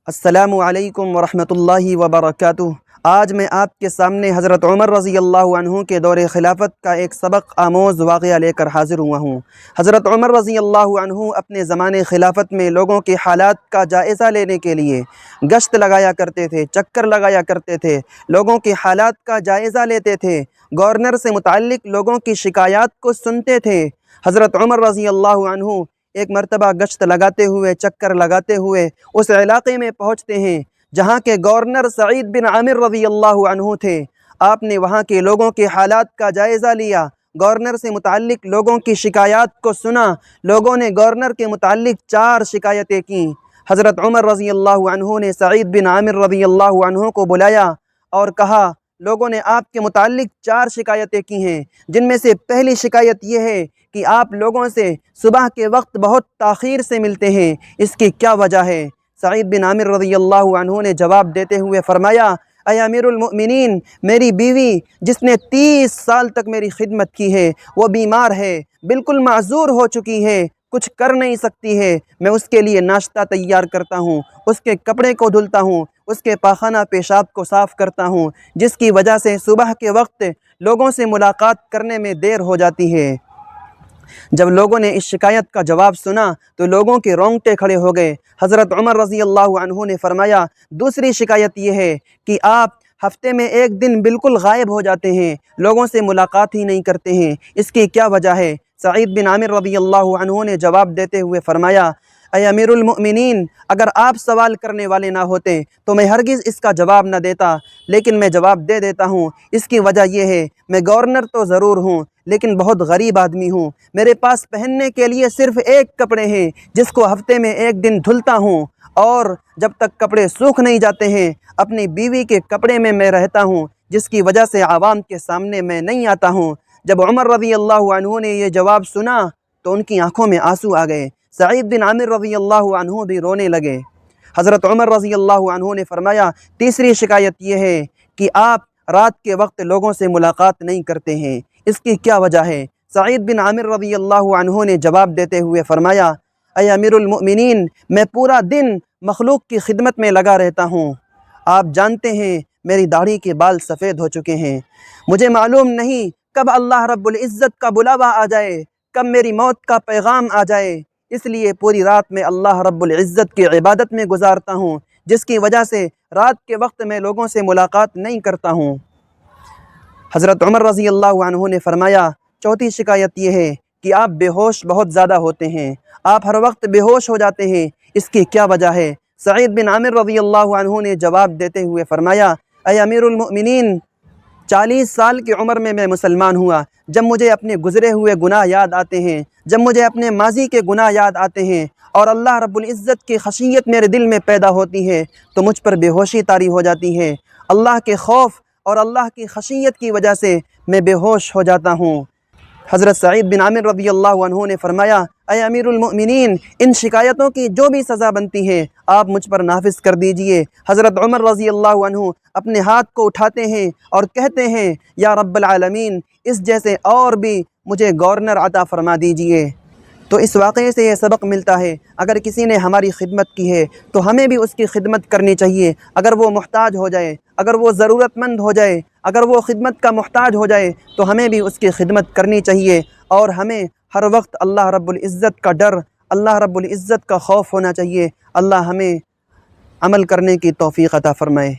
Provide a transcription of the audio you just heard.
السلام علیکم ورحمۃ اللہ وبرکاتہ۔ آج میں آپ کے سامنے حضرت عمر رضی اللہ عنہ کے دور خلافت کا ایک سبق آموز واقعہ لے کر حاضر ہوا ہوں۔ حضرت عمر رضی اللہ عنہ اپنے زمانے خلافت میں لوگوں کے حالات کا جائزہ لینے کے لیے گشت لگایا کرتے تھے، چکر لگایا کرتے تھے، لوگوں کے حالات کا جائزہ لیتے تھے، گورنر سے متعلق لوگوں کی شکایات کو سنتے تھے۔ حضرت عمر رضی اللہ عنہ ایک مرتبہ گشت لگاتے ہوئے، چکر لگاتے ہوئے اس علاقے میں پہنچتے ہیں جہاں کے گورنر سعید بن عامر رضی اللہ عنہ تھے۔ آپ نے وہاں کے لوگوں کے حالات کا جائزہ لیا، گورنر سے متعلق لوگوں کی شکایات کو سنا۔ لوگوں نے گورنر کے متعلق 4 شکایتیں کیں۔ حضرت عمر رضی اللہ عنہ نے سعید بن عامر رضی اللہ عنہ کو بلایا اور کہا، لوگوں نے آپ کے متعلق 4 شکایتیں کی ہیں، جن میں سے پہلی شکایت یہ ہے کہ آپ لوگوں سے صبح کے وقت بہت تاخیر سے ملتے ہیں، اس کی کیا وجہ ہے؟ سعید بن عامر رضی اللہ عنہ نے جواب دیتے ہوئے فرمایا، اے امیر المؤمنین، میری بیوی جس نے 30 سال تک میری خدمت کی ہے وہ بیمار ہے، بالکل معذور ہو چکی ہے، کچھ کر نہیں سکتی ہے۔ میں اس کے لیے ناشتہ تیار کرتا ہوں، اس کے کپڑے کو دھلتا ہوں، اس کے پاخانہ پیشاب کو صاف کرتا ہوں، جس کی وجہ سے صبح کے وقت لوگوں سے ملاقات کرنے میں دیر ہو جاتی ہے۔ جب لوگوں نے اس شکایت کا جواب سنا تو لوگوں کے رونگٹے کھڑے ہو گئے۔ حضرت عمر رضی اللہ عنہ نے فرمایا، دوسری شکایت یہ ہے کہ آپ ہفتے میں ایک دن بالکل غائب ہو جاتے ہیں، لوگوں سے ملاقات ہی نہیں کرتے ہیں، اس کی کیا وجہ ہے؟ سعید بن عامر رضی اللہ عنہ نے جواب دیتے ہوئے فرمایا، اے امیر المؤمنین، اگر آپ سوال کرنے والے نہ ہوتے تو میں ہرگز اس کا جواب نہ دیتا، لیکن میں جواب دے دیتا ہوں۔ اس کی وجہ یہ ہے، میں گورنر تو ضرور ہوں لیکن بہت غریب آدمی ہوں، میرے پاس پہننے کے لیے صرف ایک کپڑے ہیں جس کو ہفتے میں ایک دن دھلتا ہوں، اور جب تک کپڑے سوکھ نہیں جاتے ہیں اپنی بیوی کے کپڑے میں رہتا ہوں، جس کی وجہ سے عوام کے سامنے میں نہیں آتا ہوں۔ جب عمر رضی اللہ عنہ نے یہ جواب سنا تو ان کی آنکھوں میں آنسو آ گئے۔ سعید بن عامر رضی اللہ عنہ بھی رونے لگے۔ حضرت عمر رضی اللہ عنہ نے فرمایا، تیسری شکایت یہ ہے کہ آپ رات کے وقت لوگوں سے ملاقات نہیں کرتے ہیں، اس کی کیا وجہ ہے؟ سعید بن عامر رضی اللہ عنہ نے جواب دیتے ہوئے فرمایا، اے امیر المؤمنین، میں پورا دن مخلوق کی خدمت میں لگا رہتا ہوں، آپ جانتے ہیں میری داڑھی کے بال سفید ہو چکے ہیں، مجھے معلوم نہیں کب اللہ رب العزت کا بلاوا آ جائے، کب میری موت کا پیغام آ جائے، اس لیے پوری رات میں اللہ رب العزت کی عبادت میں گزارتا ہوں، جس کی وجہ سے رات کے وقت میں لوگوں سے ملاقات نہیں کرتا ہوں۔ حضرت عمر رضی اللہ عنہ نے فرمایا، چوتھی شکایت یہ ہے کہ آپ بے ہوش بہت زیادہ ہوتے ہیں، آپ ہر وقت بے ہوش ہو جاتے ہیں، اس کی کیا وجہ ہے؟ سعید بن عامر رضی اللہ عنہ نے جواب دیتے ہوئے فرمایا، اے امیر المؤمنین، 40 سال کی عمر میں مسلمان ہوا۔ جب مجھے اپنے گزرے ہوئے گناہ یاد آتے ہیں، جب مجھے اپنے ماضی کے گناہ یاد آتے ہیں اور اللہ رب العزت کی خشیت میرے دل میں پیدا ہوتی ہے تو مجھ پر بے ہوشی طاری ہو جاتی ہے۔ اللہ کے خوف اور اللہ کی خشیت کی وجہ سے میں بے ہوش ہو جاتا ہوں۔ حضرت سعید بن عامر رضی اللہ عنہ نے فرمایا، اے امیر المؤمنین، ان شکایتوں کی جو بھی سزا بنتی ہے آپ مجھ پر نافذ کر دیجئے۔ حضرت عمر رضی اللہ عنہ اپنے ہاتھ کو اٹھاتے ہیں اور کہتے ہیں، یا رب العالمین، اس جیسے اور بھی مجھے گورنر عطا فرما دیجئے۔ تو اس واقعے سے یہ سبق ملتا ہے، اگر کسی نے ہماری خدمت کی ہے تو ہمیں بھی اس کی خدمت کرنی چاہیے۔ اگر وہ محتاج ہو جائے، اگر وہ ضرورت مند ہو جائے، اگر وہ خدمت کا محتاج ہو جائے تو ہمیں بھی اس کی خدمت کرنی چاہیے، اور ہمیں ہر وقت اللہ رب العزت کا ڈر، اللہ رب العزت کا خوف ہونا چاہیے۔ اللہ ہمیں عمل کرنے کی توفیق عطا فرمائے۔